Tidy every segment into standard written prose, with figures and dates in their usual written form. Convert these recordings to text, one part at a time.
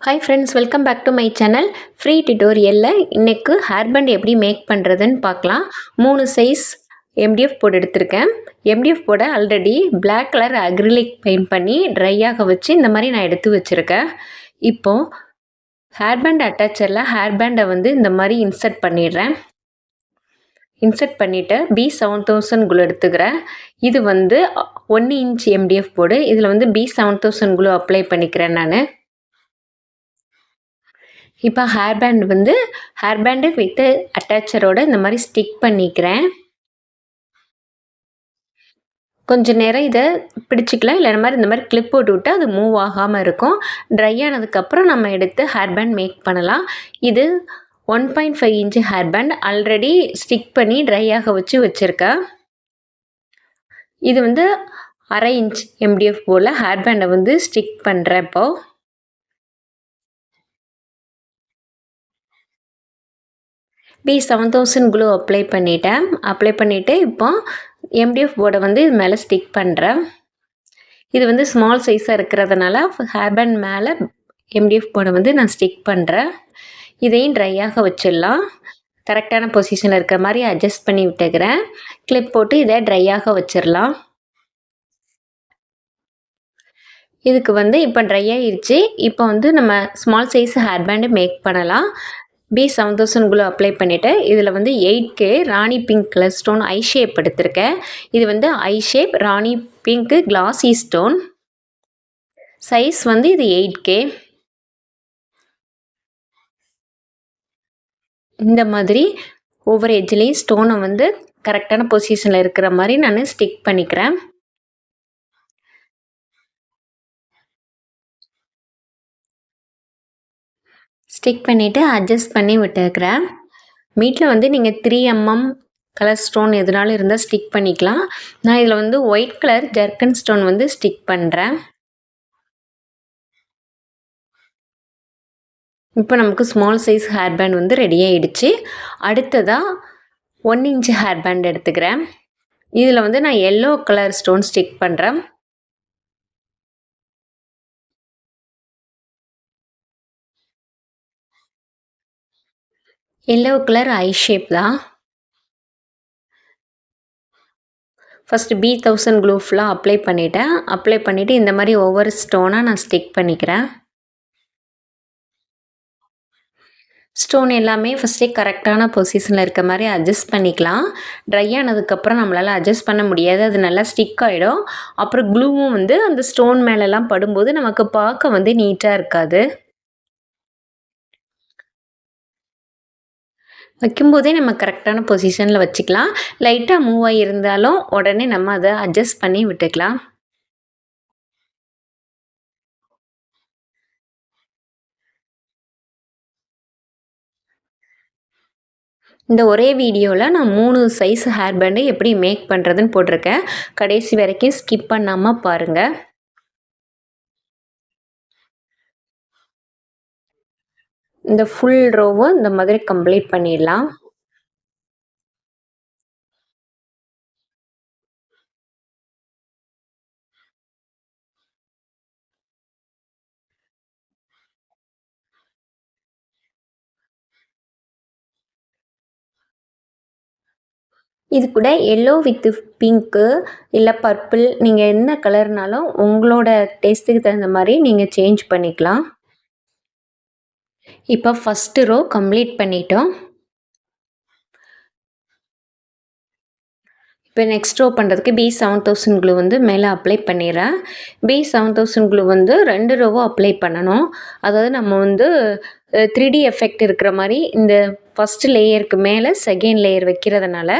Hi friends, welcome back to my channel. Free டியூட்டோரியலில் இன்றைக்கு hair band எப்படி make பண்ணுறதுன்னு பார்க்கலாம். 3 சைஸ் எம்டிஎஃப் போர்டு எடுத்திருக்கேன். எம்டிஎஃப் போர்டை already black colour acrylic paint பண்ணி ட்ரையாக வச்சு இந்த மாதிரி நான் எடுத்து வச்சுருக்கேன். இப்போது ஹேர் பேண்ட் அட்டாச்சரில் ஹேர் பேண்டை இந்த மாதிரி இன்சர்ட் பண்ணிடுறேன். இன்சர்ட் பண்ணிவிட்டு B7000 குளூ எடுத்துக்கிறேன். இது 1 இன்ச் எம்டிஎஃப் போர்டு. இதில் B7000 குளூ அப்ளை பண்ணிக்கிறேன் நான். இப்போ ஹேர் பேண்டு வித் அட்டாச்சரோட இந்த மாதிரி ஸ்டிக் பண்ணிக்கிறேன். கொஞ்சம் நேரம் இதை பிடிச்சிக்கலாம், இல்லை இந்த மாதிரி கிளிப் போட்டு விட்டு அது மூவ் ஆகாமல் இருக்கும். ட்ரை ஆனதுக்கப்புறம் நம்ம எடுத்து ஹேர் பேண்ட் மேக் பண்ணலாம். இது 1.5 inch hair band already stick பண்ணி ட்ரையாக வச்சுருக்கேன். இது 1/2 இன்ச் எம்டிஎஃப் போல் ஹேர் பேண்டை ஸ்டிக் பண்ணுறேன். இப்போது B7000 குளூ அப்ளை பண்ணிவிட்டு இப்போ எம்டிஎஃப் போர்டை இது மேலே ஸ்டிக் பண்ணுறேன். இது ஸ்மால் சைஸாக இருக்கிறதுனால ஹேர் பேண்ட் மேலே எம்டிஎஃப் போர்டை நான் ஸ்டிக் பண்ணுறேன். இதையும் ட்ரையாக வச்சிடலாம். கரெக்டான பொசிஷனில் இருக்கிற மாதிரி அட்ஜஸ்ட் பண்ணி விட்டுக்கிறேன். கிளிப் போட்டு இதை ட்ரையாக வச்சிடலாம். இதுக்கு இப்போ ட்ரை ஆகிடுச்சு. இப்போ நம்ம small size hair band make பண்ணலாம். B7000 குளூ அப்ளை பண்ணிவிட்டு இதில் 8K rani pink colour stone eye shape எடுத்திருக்கேன். இது eye shape rani pink glassy stone. Size இது 8K. இந்த மாதிரி ஒவ்வொரு எட்ஜ்லேயும் ஸ்டோனை கரெக்டான பொசிஷனில் இருக்கிற மாதிரி நான் ஸ்டிக் பண்ணிக்கிறேன். ஸ்டிக் பண்ணிவிட்டு அட்ஜஸ்ட் பண்ணி விட்டுக்கிறேன். மீட்டில் நீங்கள் 3mm கலர் ஸ்டோன் எதுனாலும் இருந்தால் ஸ்டிக் பண்ணிக்கலாம். நான் இதில் ஒயிட் கலர் ஜர்க்கன் ஸ்டோன் ஸ்டிக் பண்ணுறேன். இப்போ நமக்கு small size hair band ready ஆகிடுச்சு. அடுத்ததாக 1 இன்ச் ஹேர் பேண்ட் எடுத்துக்கிறேன். இதில் நான் எல்லோ கலர் ஸ்டோன் ஸ்டிக் பண்ணுறேன். எல்லோ கலர் ஐ ஷேப் தான். ஃபஸ்ட்டு B1000 குளூ ஃபுல்லாக அப்ளை பண்ணிவிட்டு இந்த மாதிரி ஒவ்வொரு ஸ்டோனாக நான் ஸ்டிக் பண்ணிக்கிறேன். ஸ்டோன் எல்லாமே ஃபஸ்ட்டே கரெக்டான பொசிஷனில் இருக்க மாதிரி அட்ஜஸ்ட் பண்ணிக்கலாம். ட்ரை ஆனதுக்கப்புறம் நம்மளால் அட்ஜஸ்ட் பண்ண முடியாது, அது நல்லா ஸ்டிக் ஆகிடும். அப்புறம் க்ளூவும் அந்த ஸ்டோன் மேலெலாம் படும்போது நமக்கு பார்க்க நீட்டாக இருக்காது. வைக்கும்போதே நம்ம கரெக்டான பொசிஷனில் வச்சுக்கலாம். லைட்டாக மூவ் ஆகியிருந்தாலும் உடனே நம்ம அதை அட்ஜஸ்ட் பண்ணி விட்டுக்கலாம். இந்த ஒரே வீடியோவில் நான் 3 சைஸ் ஹேர் பேண்டு எப்படி மேக் பண்ணுறதுன்னு போட்டிருக்கேன். கடைசி வரைக்கும் ஸ்கிப் பண்ணாமல் பாருங்கள். இந்த ஃபுல் ரோவும் இந்த மாதிரி கம்ப்ளீட் பண்ணிடலாம். இது கூட எல்லோ வித் பிங்க்கு இல்லை பர்பிள், நீங்கள் என்ன கலர்னாலும் உங்களோட டேஸ்ட்டுக்கு தகுந்த மாதிரி நீங்கள் சேஞ்ச் பண்ணிக்கலாம். இப்போ ஃபஸ்ட்டு ரோ கம்ப்ளீட் பண்ணிட்டோம். இப்போ நெக்ஸ்ட் ரோ பண்ணுறதுக்கு B7000 குளூ மேலே அப்ளை பண்ணிடுறேன். B7000 குளூ 2 ரோவும் அப்ளை பண்ணணும். அதாவது நம்ம 3D எஃபெக்ட் இருக்கிற மாதிரி இந்த ஃபஸ்ட்டு லேயருக்கு மேலே செகண்ட் லேயர் வைக்கிறதுனால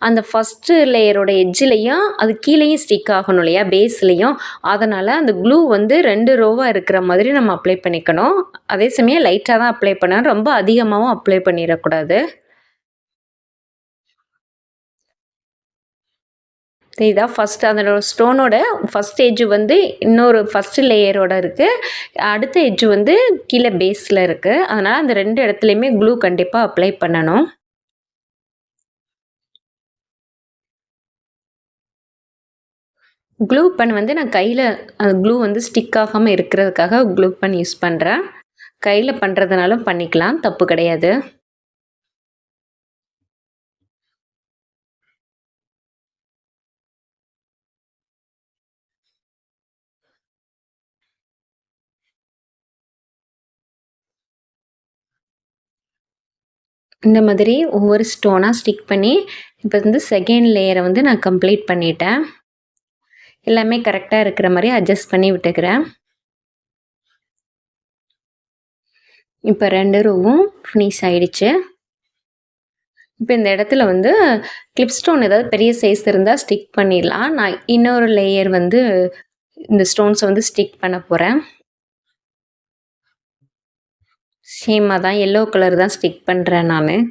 அந்த ஃபஸ்ட்டு லேயரோட எட்ஜிலையும் அது கீழேயும் ஸ்டிக் ஆகணும் இல்லையா, பேஸ்லேயும். அதனால் அந்த க்ளூ 2 ரோவாக இருக்கிற மாதிரி நம்ம அப்ளை பண்ணிக்கணும். அதே சமயம் லைட்டாக தான் அப்ளை பண்ணணும், ரொம்ப அதிகமாகவும் அப்ளை பண்ணிடக்கூடாது. இதான் ஃபஸ்ட்டு அந்த ஸ்டோனோட ஃபஸ்ட் எட்ஜ் இன்னொரு ஃபஸ்ட்டு லேயரோட இருக்குது. அடுத்த எட்ஜ் கீழே பேஸில் இருக்குது. அதனால் அந்த 2 இடத்துலையுமே க்ளூ கண்டிப்பாக அப்ளை பண்ணணும். க்ளூ பன் நான் கையில் க்ளூ ஸ்டிக் ஆகாமல் இருக்கிறதுக்காக க்ளூ பன் யூஸ் பண்ணுறேன். கையில் பண்ணுறதுனாலும் பண்ணிக்கலாம், தப்பு கிடையாது. இந்த மாதிரி ஒவ்வொரு ஸ்டோனாக ஸ்டிக் பண்ணி இப்போ வந்து செகண்ட் லேயரை வந்து நான் கம்ப்ளீட் பண்ணிட்டேன். எல்லாமே கரெக்டாக இருக்கிற மாதிரி அட்ஜஸ்ட் பண்ணி விட்டுக்கிறேன். இப்போ 2 ரோவும் ஃபினிஷ் ஆயிடுச்சு. இப்போ இந்த இடத்துல வந்து கிளிப் ஸ்டோன் ஏதாவது பெரிய சைஸ் இருந்தால் ஸ்டிக் பண்ணிடலாம். நான் இன்னொரு லேயர் வந்து இந்த ஸ்டோன்ஸை வந்து ஸ்டிக் பண்ண போகிறேன். சேமாக தான் எல்லோ கலர் தான் ஸ்டிக் பண்ணுறேன் நான்.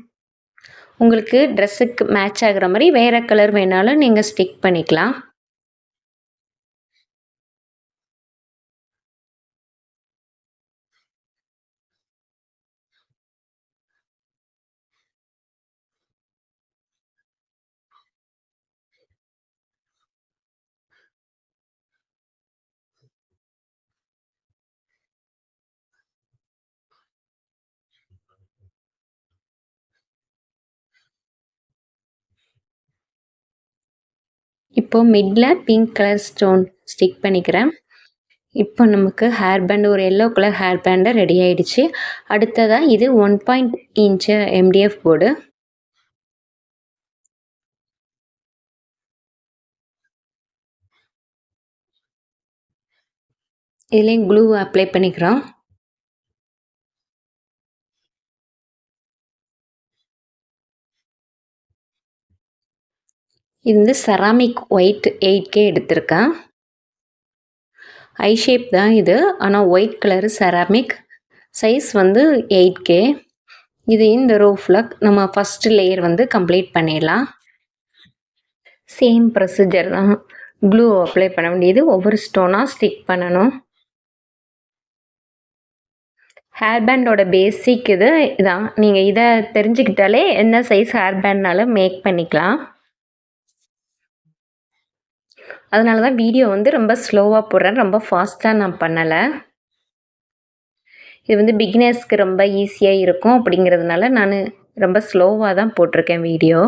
உங்களுக்கு ட்ரெஸ்ஸுக்கு மேட்ச் ஆகிற மாதிரி வேறு கலர் வேணாலும் நீங்கள் ஸ்டிக் பண்ணிக்கலாம். இப்போது middle pink colour stone stick பண்ணிக்கிறேன். இப்போ நமக்கு ஹேர் பேண்ட் ஒரு yellow colour hair band ready ஆகிடுச்சு. அடுத்ததாக இது 1.5 இன்ச்சு MDF போர்டு. இதுலேயும் க்ளூ அப்ளை பண்ணிக்கிறோம். இது வந்து செராமிக் ஒயிட் 8K எடுத்திருக்கேன். ஐ ஷேப் தான் இது, ஆனால் ஒயிட் கலரு செராமிக், சைஸ் வந்து 8K. இது இந்த ரோ ஃபுல்லாக நம்ம ஃபஸ்ட்டு லேயர் வந்து கம்ப்ளீட் பண்ணிடலாம். சேம் ப்ரொசீஜர் தான், க்ளூ அப்ளை பண்ண வேண்டியது, ஒவ்வொரு ஸ்டோனாக ஸ்டிக் பண்ணணும். ஹேர் பேண்டோட பேசிக் இது இதான். நீங்கள் இதை தெரிஞ்சுக்கிட்டாலே என்ன சைஸ் ஹேர் பேண்ட்னாலும் மேக் பண்ணிக்கலாம். அதனால தான் வீடியோ வந்து ரொம்ப ஸ்லோவாக போடுறேன், ரொம்ப ஃபாஸ்ட்டாக நான் பண்ணலை. இது வந்து பிகினர்ஸ்க்கு ரொம்ப ஈஸியாக இருக்கும் அப்படிங்கிறதுனால நான் ரொம்ப ஸ்லோவாக தான் போட்டிருக்கேன் வீடியோ.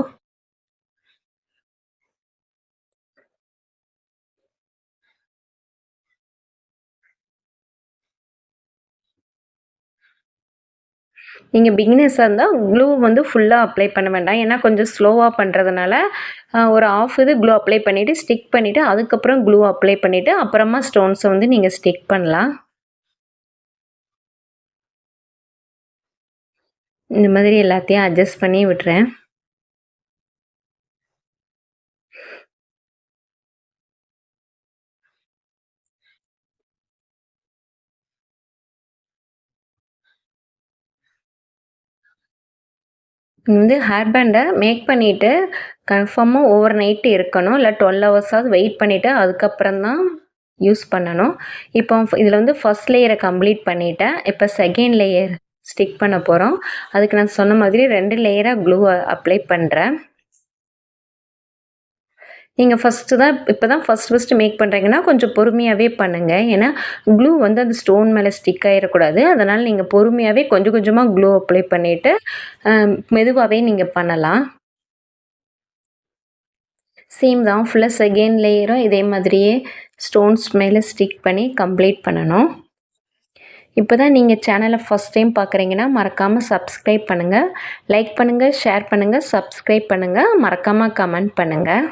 நீங்கள் பிகினர்ஸாக இருந்தால் க்ளூ வந்து ஃபுல்லாக அப்ளை பண்ண வேண்டாம். ஏன்னா கொஞ்சம் ஸ்லோவாக பண்ணுறதுனால ஒரு ஆஃப் இது க்ளூ அப்ளை பண்ணிவிட்டு ஸ்டிக் பண்ணிவிட்டு அதுக்கப்புறம் க்ளூ அப்ளை பண்ணிவிட்டு அப்புறமா ஸ்டோன்ஸை வந்து நீங்கள் ஸ்டிக் பண்ணலாம். இந்த மாதிரி எல்லாத்தையும் அட்ஜஸ்ட் பண்ணி விட்டுறேன். வந்து ஹேர் பேண்டை மேக் பண்ணிவிட்டு கன்ஃபார்மாக ஓவர் நைட்டு இருக்கணும், இல்லை 12 ஹவர்ஸாவது வெயிட் பண்ணிவிட்டு அதுக்கப்புறம் தான் யூஸ் பண்ணணும். இப்போ இதில் வந்து ஃபஸ்ட் லேயரை கம்ப்ளீட் பண்ணிவிட்டேன். இப்போ செகண்ட் லேயர் ஸ்டிக் பண்ண போகிறோம். அதுக்கு நான் சொன்ன மாதிரி 2 லேயராக க்ளூ அப்ளை பண்ணுறேன். நீங்கள் இப்போ தான் ஃபஸ்ட்டு மேக் பண்ணுறீங்கன்னா கொஞ்சம் பொறுமையாகவே பண்ணுங்கள். ஏன்னா க்ளூ வந்து அந்த ஸ்டோன் மேலே ஸ்டிக் ஆகிடக்கூடாது. அதனால் நீங்கள் பொறுமையாகவே கொஞ்சம் கொஞ்சமாக க்ளூ அப்ளை பண்ணிவிட்டு மெதுவாகவே நீங்கள் பண்ணலாம். சேம் தான், ஃபுல்லாக செகண்ட் லேயரும் இதே மாதிரியே ஸ்டோன்ஸ் மேலே ஸ்டிக் பண்ணி கம்ப்ளீட் பண்ணணும். இப்போ தான் நீங்கள் சேனலை ஃபஸ்ட் டைம் பார்க்குறீங்கன்னா மறக்காமல் சப்ஸ்கிரைப் பண்ணுங்கள், லைக் பண்ணுங்கள், ஷேர் பண்ணுங்கள், சப்ஸ்கிரைப் பண்ணுங்கள், மறக்காமல் கமெண்ட் பண்ணுங்கள்.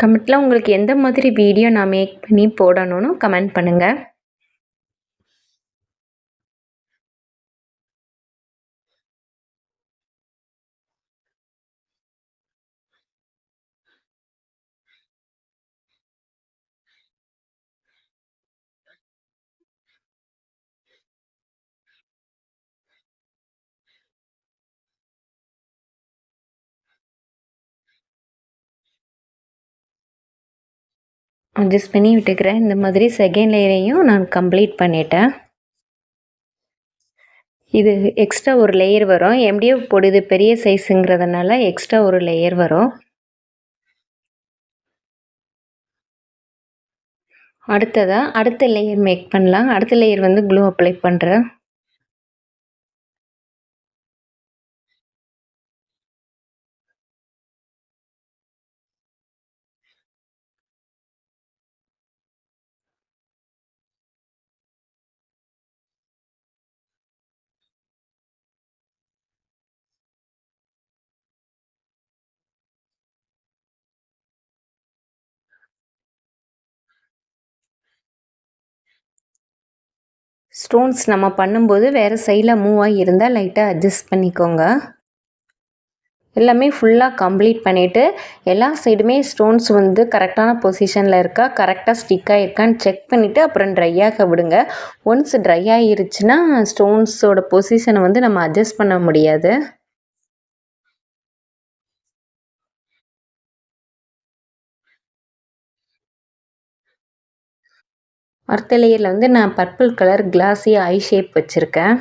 கமெண்ட்டில் உங்களுக்கு எந்த மாதிரி வீடியோ நான் மேக் பண்ணி போடணும்னு கமெண்ட் பண்ணுங்கள். அட்ஜஸ்ட் பண்ணி விட்டுக்கிறேன். இந்த மாதிரி செகண்ட் லேயரையும் நான் கம்ப்ளீட் பண்ணிட்டேன். இது எக்ஸ்ட்ரா ஒரு லேயர் வரும். MDF போர்டு இது பெரிய சைஸுங்கிறதுனால எக்ஸ்ட்ரா ஒரு லேயர் வரும். அடுத்த லேயர் மேக் பண்ணலாம். அடுத்த லேயர் வந்து க்ளூ அப்ளை பண்ணுறேன். ஸ்டோன்ஸ் நம்ம பண்ணும்போது வேறு சைடில் மூவ் ஆகி இருந்தால் லைட்டாக அட்ஜஸ்ட் பண்ணிக்கோங்க. எல்லாமே ஃபுல்லாக கம்ப்ளீட் பண்ணிவிட்டு எல்லா சைடுமே ஸ்டோன்ஸ் வந்து கரெக்டான பொசிஷனில் இருக்கா, கரெக்டாக ஸ்டிக் ஆகிருக்கான்னு செக் பண்ணிவிட்டு அப்புறம் ட்ரை ஆக விடுங்க. ஒன்ஸ் ட்ரை ஆகிருச்சுன்னா ஸ்டோன்ஸோட பொசிஷனை வந்து நம்ம அட்ஜஸ்ட் பண்ண முடியாது. அடுத்த லேயரில் வந்து நான் பர்பிள் கலர் கிளாஸி ஐ ஷேப் வச்சுருக்கேன்.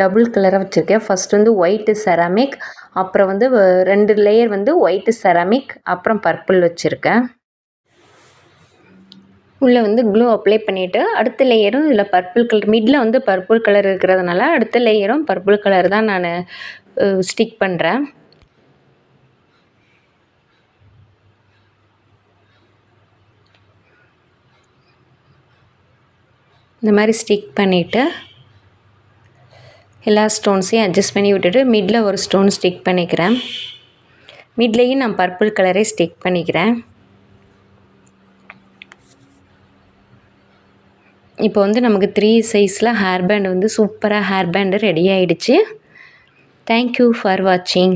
டபுள் கலராக வச்சுருக்கேன். ஃபஸ்ட் வந்து ஒயிட்டு செராமிக், அப்புறம் வந்து 2 லேயர் வந்து ஒயிட்டு செராமிக், அப்புறம் பர்பிள் வச்சுருக்கேன். உள்ளே வந்து க்ளூ அப்ளை பண்ணிவிட்டு அடுத்த லேயரும் இதில் பர்பிள் கலர் மிடில் வந்து பர்பிள் கலர் இருக்கிறதுனால அடுத்த லேயரும் பர்பிள் கலர் தான் நான் ஸ்டிக் பண்ணுறேன். இந்த மாதிரி ஸ்டிக் பண்ணிவிட்டு எல்லா ஸ்டோன்ஸையும் அட்ஜஸ்ட் பண்ணி விட்டுட்டு மிடில் ஒரு ஸ்டோன் ஸ்டிக் பண்ணிக்கிறேன். மிட்லேயும் நான் பர்பிள் கலரே ஸ்டிக் பண்ணிக்கிறேன். இப்போ வந்து நமக்கு 3 சைஸில் ஹேர் பேண்ட் வந்து சூப்பராக ஹேர் பேண்டு ரெடி ஆகிடுச்சு. தேங்க்யூ ஃபார் வாட்சிங்.